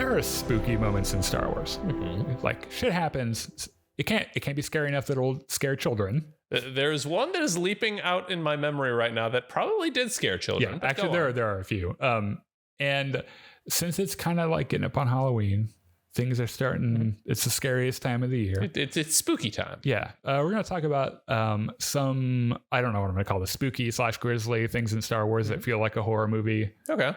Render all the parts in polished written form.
there are spooky moments in Star Wars. Like shit happens. It can't be scary enough that it'll scare children. There's one that is leaping out in my memory right now that probably did scare children. Yeah, actually there are a few. And since it's kind of like getting up on Halloween, things are starting. It's the scariest time of the year. It's spooky time. Yeah. We're going to talk about some, I don't know what I'm going to call the spooky / grisly things in Star Wars that feel like a horror movie. Okay.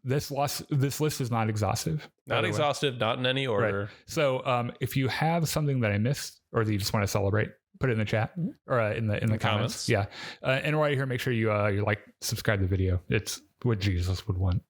This list is not exhaustive. Not exhaustive, not in any order. Right. So if you have something that I missed or that you just want to celebrate, put it in the chat or in the comments. Yeah. And right here, make sure you like, subscribe to the video. It's what Jesus would want,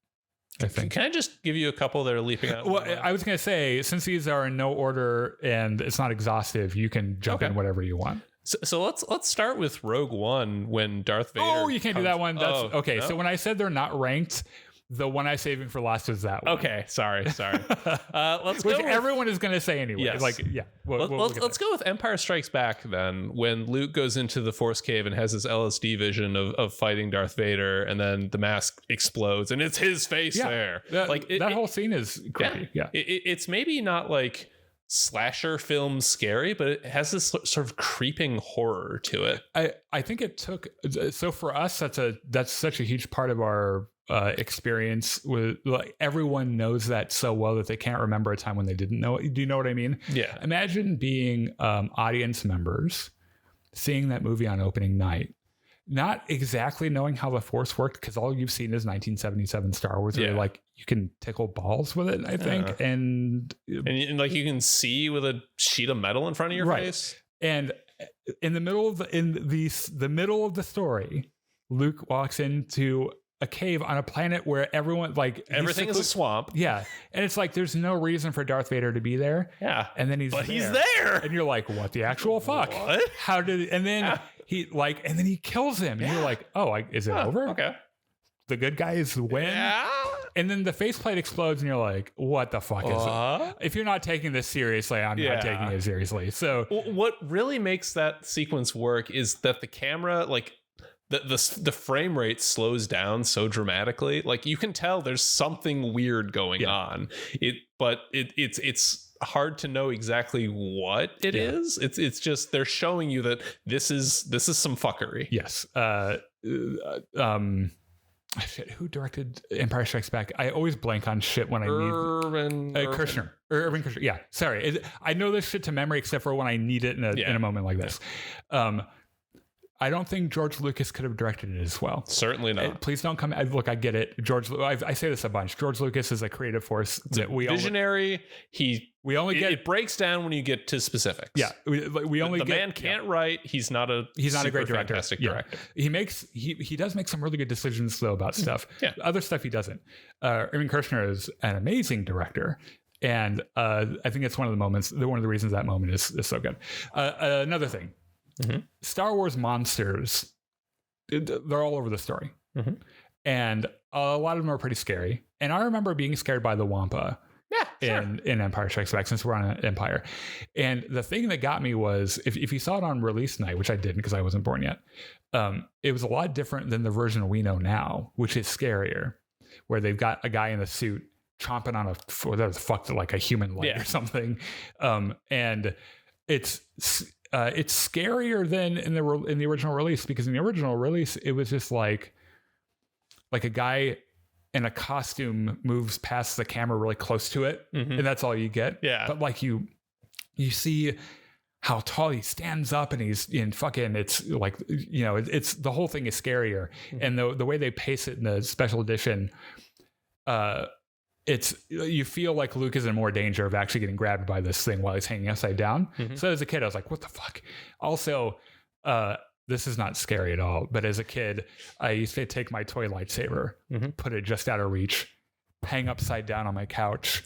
I think. Can I just give you a couple that are leaping out? Well, I was going to say, since these are in no order and it's not exhaustive, you can jump in whatever you want. So let's start with Rogue One when Darth Vader. Oh, you can't do that one. That's okay. No? So when I said they're not ranked, the one I saving for last is that one. Okay, sorry. Let's Which go. Everyone is going to say anyway. Yes. Like, yeah. Let's go with Empire Strikes Back then, when Luke goes into the Force Cave and has this LSD vision of fighting Darth Vader, and then the mask explodes and it's his face there. That whole scene is creepy. Yeah. It's maybe not like slasher film scary, but it has this sort of creeping horror to it. I think it took, so for us, that's such a huge part of our experience with, like, everyone knows that so well that they can't remember a time when they didn't know it. Do you know what I mean? Yeah. Imagine being audience members seeing that movie on opening night, not exactly knowing how the Force worked, because all you've seen is 1977 Star Wars, where like you can tickle balls with it, I think, and like you can see with a sheet of metal in front of your face. And in the middle of the middle of the story, Luke walks into a cave on a planet where everyone, like, everything is a swamp. Yeah. And it's like, there's no reason for Darth Vader to be there. Yeah. And then he's there. And you're like, what the actual fuck? What? How did, and then and then he kills him. And you're like, oh, is it over? Okay. The good guys win. Yeah. And then the faceplate explodes and you're like, what the fuck is it? If you're not taking this seriously, I'm not taking it seriously. So what really makes that sequence work is that the camera, like, the frame rate slows down so dramatically. Like, you can tell there's something weird going on. It's hard to know exactly what it is. It's just they're showing you that this is some fuckery. Yes. Shit, who directed Empire Strikes Back? I always blank on shit when I need Kirshner. Irvin Kirshner. Yeah, sorry. I know this shit to memory except for when I need it in a moment like this. I don't think George Lucas could have directed it as well. Certainly not. Please don't come. Look, I get it. I say this a bunch. George Lucas is a creative force that we visionary. We only get it breaks down when you get to specifics. Yeah, we only the man can't write. He's not a great director. Fantastic director. He does make some really good decisions though about stuff. Yeah, other stuff he doesn't. Irvin Kershner is an amazing director. And I think it's one of the reasons that moment is so good. Another thing. Mm-hmm. Star Wars monsters, they're all over the story. Mm-hmm. And a lot of them are pretty scary. And I remember being scared by the Wampa in Empire Strikes Back, since we're on an Empire. And the thing that got me was, if you saw it on release night, which I didn't because I wasn't born yet, it was a lot different than the version we know now, which is scarier, where they've got a guy in a suit chomping on like a human leg or something. And it's scarier than in the original release, because in the original release it was just like a guy in a costume moves past the camera really close to it, and that's all you get. Yeah. But like you see how tall he stands up, and he's in fucking, it's like, it's the whole thing is scarier. And the way they pace it in the special edition, you feel like Luke is in more danger of actually getting grabbed by this thing while he's hanging upside down. So as a kid, I was like, what the fuck? Also, this is not scary at all. But as a kid, I used to take my toy lightsaber, put it just out of reach, hang upside down on my couch,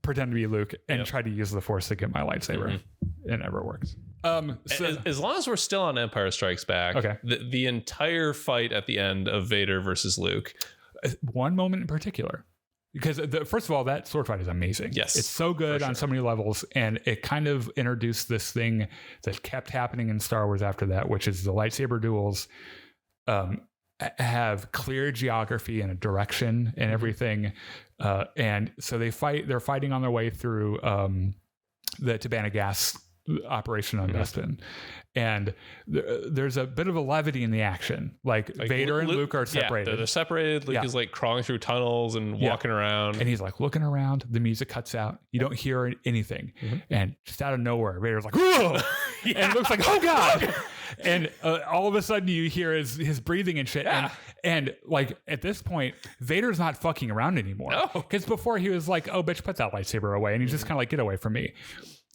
pretend to be Luke, and try to use the Force to get my lightsaber. It never works. As long as we're still on Empire Strikes Back, the entire fight at the end of Vader versus Luke, one moment in particular, because first of all, that sword fight is amazing. Yes, it's so good on so many levels, and it kind of introduced this thing that kept happening in Star Wars after that, which is the lightsaber duels. have clear geography and a direction and everything. And so they're fighting on their way through the Tabana gas operation on Bespin. And there's a bit of a levity in the action. Like Vader and Luke are separated. Yeah, they're separated. Luke is like crawling through tunnels and walking around. And he's like looking around. The music cuts out. You don't hear anything. And just out of nowhere, Vader's like, whoa! And Luke's like, oh God! And all of a sudden you hear his breathing and shit. And like at this point, Vader's not fucking around anymore. Because before he was like, oh bitch, put that lightsaber away. And he's just kind of like, get away from me.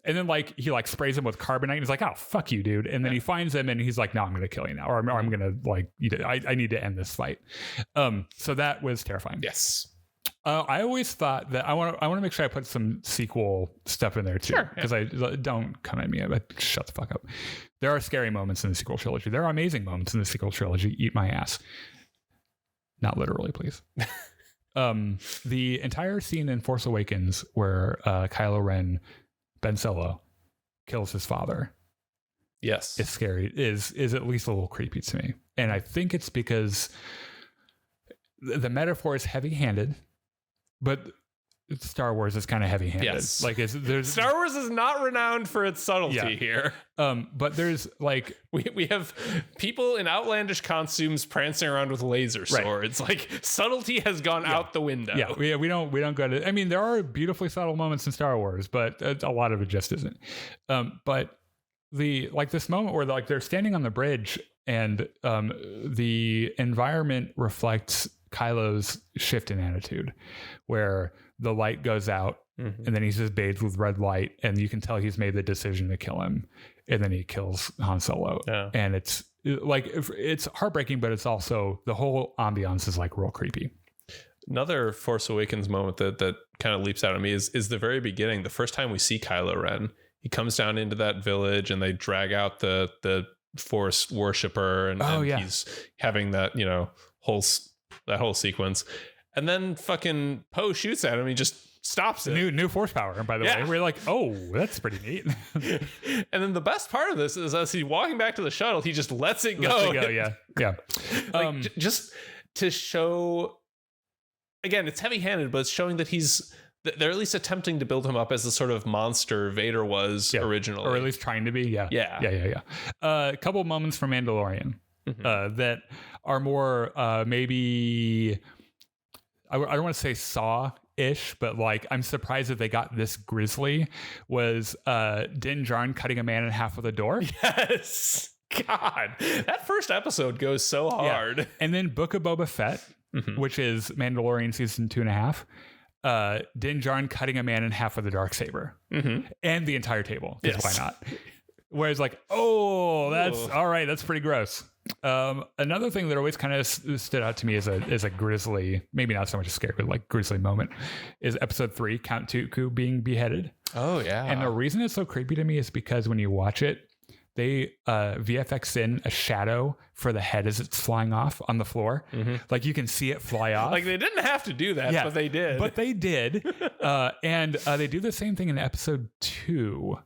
And then like he like sprays him with carbonite and he's like, oh fuck you, dude. And then he finds him and he's like, no, I'm gonna kill you now, or I'm gonna like I need to end this fight. So that was terrifying. Yes. I always thought that I want to make sure I put some sequel stuff in there too, because I don't come at me. Shut the fuck up. There are scary moments in the sequel trilogy. There are amazing moments in the sequel trilogy. Eat my ass. Not literally, please. The entire scene in Force Awakens where Kylo Ren, Ben Solo, kills his father. Yes. It's scary. Is at least a little creepy to me. And I think it's because the metaphor is heavy-handed, but Star Wars is kind of heavy-handed. Yes. Like there's Star Wars is not renowned for its subtlety here. But there's like we have people in outlandish costumes prancing around with laser swords. Like subtlety has gone out the window. Yeah, we don't go to. I mean, there are beautifully subtle moments in Star Wars, but a lot of it just isn't. But this moment where like they're standing on the bridge and the environment reflects Kylo's shift in attitude, where the light goes out and then he's just bathed with red light and you can tell he's made the decision to kill him, and then he kills Han Solo. And it's like it's heartbreaking, but it's also the whole ambiance is like real creepy. Another Force Awakens moment that kind of leaps out at me is the very beginning. The first time we see Kylo Ren, he comes down into that village and they drag out the Force worshiper and he's having that whole sequence, and then fucking Poe shoots at him. He just stops it. New Force power, by the way. We're like, oh, that's pretty neat. And then the best part of this is as he's walking back to the shuttle, he just lets it go. Yeah. Just to show, again, it's heavy-handed, but it's showing that they're at least attempting to build him up as the sort of monster Vader was originally, or at least trying to be. Yeah. A couple of moments from Mandalorian that are more maybe I don't want to say Saw-ish, but like I'm surprised that they got this grisly. Was Din Djarin cutting a man in half with a door? Yes. God, that first episode goes so hard. Yeah. And then Book of Boba Fett, which is Mandalorian season 2.5. Din Djarin cutting a man in half with a darksaber, and the entire table. Why not? Whereas like, oh, that's all right. That's pretty gross. Another thing that always kind of stood out to me as a grisly, maybe not so much a scary, but like grisly moment, is episode 3, Count Dooku being beheaded. Oh yeah. And the reason it's so creepy to me is because when you watch it, they VFX in a shadow for the head as it's flying off on the floor. Like you can see it fly off. Like they didn't have to do that, but they did. But they did. And they do the same thing in episode 2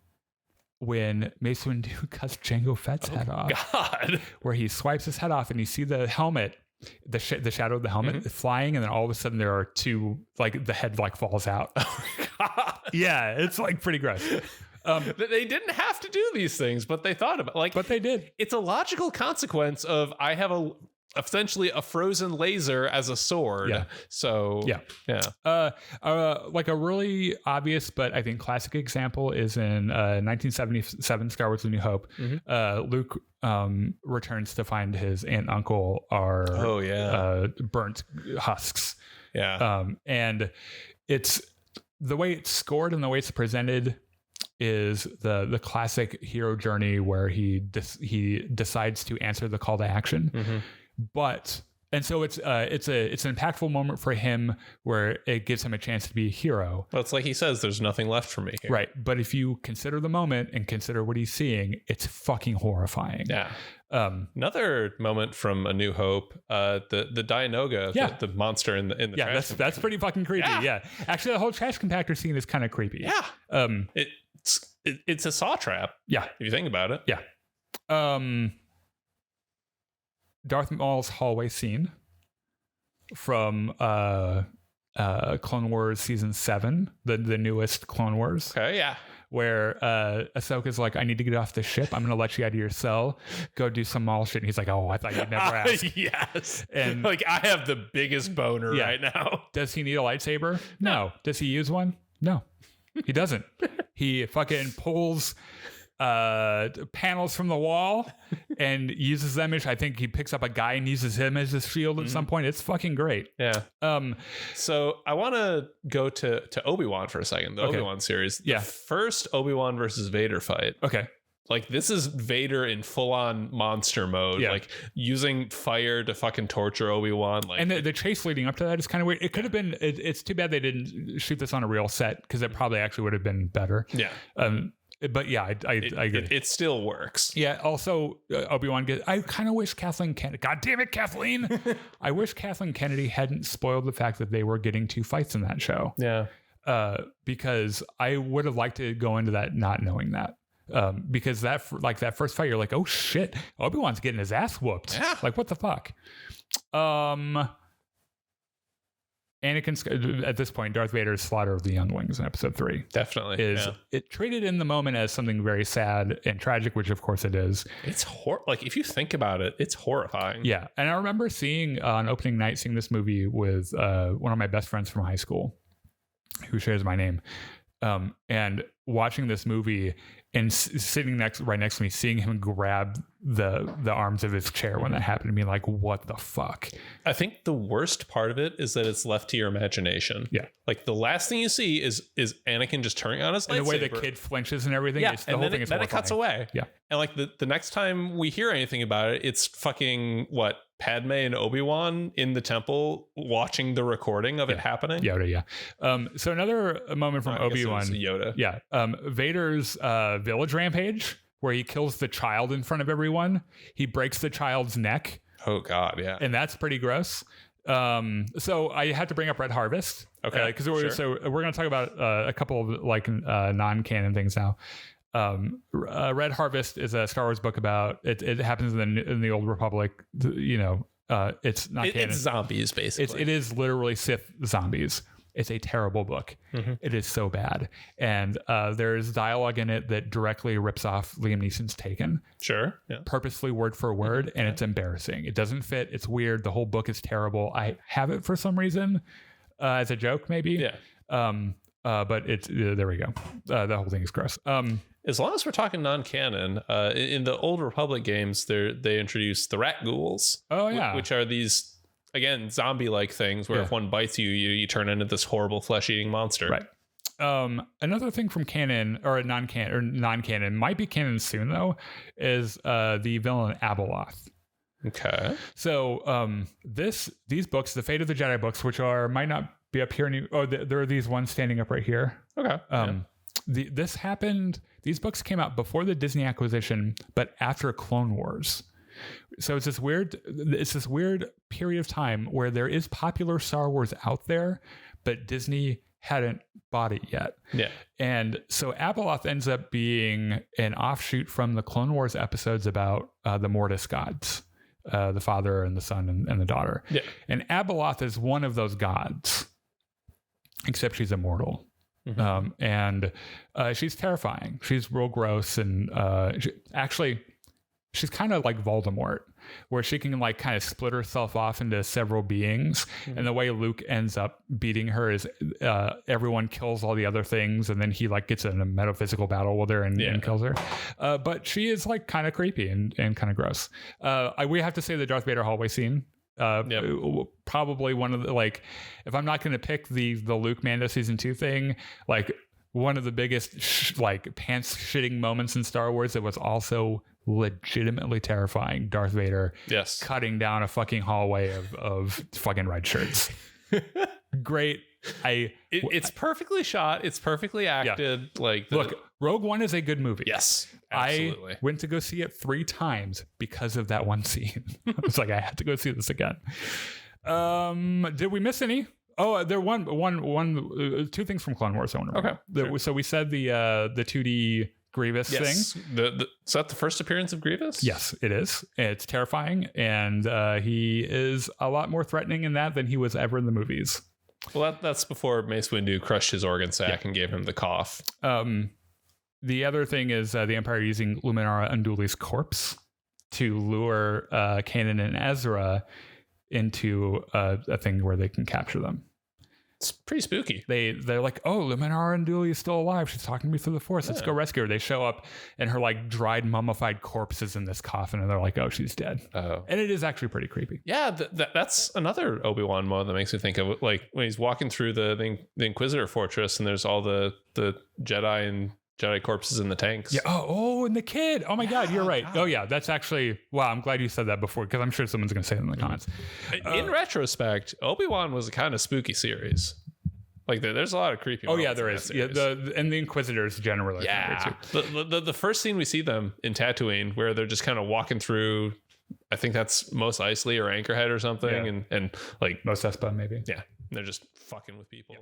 when Mace Windu cuts Jango Fett's head off. God. Where he swipes his head off and you see the helmet, the shadow of the helmet flying, and then all of a sudden there are two, like the head like falls out. Oh God. Yeah, it's like pretty gross. They didn't have to do these things, but they thought about it. But they did. It's a logical consequence of I have essentially a frozen laser as a sword. Yeah. So like a really obvious but I think classic example is in 1977 Star Wars: A New Hope. Luke returns to find his aunt and uncle are burnt husks. And it's the way it's scored and the way it's presented is the classic hero journey where he decides to answer the call to action. And so it's an impactful moment for him where it gives him a chance to be a hero. Well, it's like he says, there's nothing left for me here. Right. But if you consider the moment and consider what he's seeing, it's fucking horrifying. Yeah. Another moment from A New Hope, the Dianoga, the monster in the trash. That's pretty fucking creepy. Yeah. Actually, the whole trash compactor scene is kind of creepy. Yeah. It's a saw trap. Yeah. If you think about it. Yeah. Darth Maul's hallway scene from Clone Wars season 7, the newest Clone Wars. Okay, yeah. Where Ahsoka's like, I need to get off the ship. I'm going to let you out of your cell. Go do some Maul shit. And he's like, oh, I thought you'd never ask. Yes. And like, I have the biggest boner right now. Does he need a lightsaber? No. Does he use one? No, he doesn't. He fucking pulls panels from the wall and uses them. I think he picks up a guy and uses him as his shield at some point. It's fucking great. Yeah. So I want to go to Obi-Wan for a second. The Obi-Wan series. The first Obi-Wan versus Vader fight. Okay. Like, this is Vader in full-on monster mode, like using fire to fucking torture Obi-Wan. Like, and the chase leading up to that is kind of weird. It could have been. It's too bad they didn't shoot this on a real set, because it probably actually would have been better. Yeah. But yeah, I agree. It still works. Yeah. Also, Obi-Wan I kind of wish Kathleen Kennedy. God damn it, Kathleen! I wish Kathleen Kennedy hadn't spoiled the fact that they were getting 2 fights in that show. Yeah. Because I would have liked to go into that not knowing that. Because that first fight, you're like, oh shit, Obi-Wan's getting his ass whooped. Yeah. Like, what the fuck? Anakin, at this point, Darth Vader's slaughter of the younglings in episode 3 definitely is it treated in the moment as something very sad and tragic, which of course it is. It's like, if you think about it, it's horrifying. Yeah. And I remember seeing on opening night, seeing this movie with one of my best friends from high school who shares my name, and watching this movie and sitting right next to me, seeing him grab the arms of his chair when that happened to me, like, what the fuck? I think the worst part of it is that it's left to your imagination. Yeah. Like, the last thing you see is Anakin just turning on his lightsaber. And the way the kid flinches and everything. Yeah. The whole thing is then it cuts away. Yeah. And like the next time we hear anything about it, it's fucking Padme and Obi-Wan in the temple watching the recording of it happening. Yoda, yeah. So another moment from Obi-Wan. Yoda. Yeah. Vader's village rampage, where he kills the child in front of everyone. He breaks the child's neck. Oh God, yeah. And that's pretty gross. So I had to bring up Red Harvest. Okay. Because so we're going to talk about a couple of non-canon things now. Red Harvest is a Star Wars book about it happens in the Old Republic. It's not canon. It's zombies, basically. It is literally Sith zombies. It's a terrible book. Mm-hmm. It is so bad. And there's dialogue in it that directly rips off Liam Neeson's Taken. Sure. Yeah. Purposely word for word. And it's embarrassing. It doesn't fit. It's weird. The whole book is terrible. I have it for some reason as a joke, maybe. Yeah. But it's there we go. The whole thing is gross. As long as we're talking non-canon, in the Old Republic games, they introduced the rat ghouls. Oh yeah, which are these, again, zombie-like things where if one bites you, you turn into this horrible flesh-eating monster. Right. Another thing from canon or non-canon might be canon soon though, is the villain Abeloth. Okay. So these books, the Fate of the Jedi books, which might not be up here. There are these ones standing up right here. Okay. This happened. These books came out before the Disney acquisition, but after Clone Wars. So it's this weird period of time where there is popular Star Wars out there, but Disney hadn't bought it yet. Yeah. And so Abeloth ends up being an offshoot from the Clone Wars episodes about the Mortis gods, the father and the son and the daughter. Yeah. And Abeloth is one of those gods, except she's immortal. Mm-hmm. And she's terrifying. She's real gross. And she's kind of like Voldemort, where she can like kind of split herself off into several beings. Mm-hmm. And the way Luke ends up beating her is everyone kills all the other things. And then he like gets in a metaphysical battle with her and kills her. But she is like kind of creepy and kind of gross. We have to say the Darth Vader hallway scene. Probably one of the, like, if I'm not going to pick the Luke Mando season 2 thing, like one of the biggest pants shitting moments in Star Wars that was also legitimately terrifying. Darth Vader cutting down a fucking hallway of fucking red shirts. Great. It's perfectly shot. It's perfectly acted. Yeah. Look, Rogue One is a good movie. Yes, absolutely. I went to go see it 3 times because of that one scene. I was like, I had to go see this again. Did we miss any? Oh, there two things from Clone Wars. I want to okay. So we said the 2D Grievous thing. Is that the first appearance of Grievous? Yes, it is. It's terrifying, and he is a lot more threatening in that than he was ever in the movies. Well, that's before Mace Windu crushed his organ sac and gave him the cough. The other thing is the Empire using Luminara Unduli's corpse to lure Kanan and Ezra into a thing where they can capture them. It's pretty spooky. They're like, oh, Luminara Unduli is still alive. She's talking to me through the Force. Let's go rescue her. They show up, and her like dried, mummified corpse is in this coffin, and they're like, oh, she's dead. Oh, and it is actually pretty creepy. Yeah, that's another Obi-Wan moment that makes me think of like when he's walking through the Inquisitor Fortress, and there's all the Jedi and Jedi corpses in the tanks. Yeah. Oh, and the kid. Oh my God, you're right. God. Oh yeah, that's actually, wow. I'm glad you said that before, because I'm sure someone's going to say it in the comments. In retrospect, Obi-Wan was a kind of spooky series. Like there's a lot of creepy. Oh yeah, there is. Yeah, and the Inquisitors generally. Yeah. The first scene we see them in Tatooine, where they're just kind of walking through. I think that's Mos Eisley or Anchorhead or something, and like Mos Espa maybe. Yeah, and they're just fucking with people.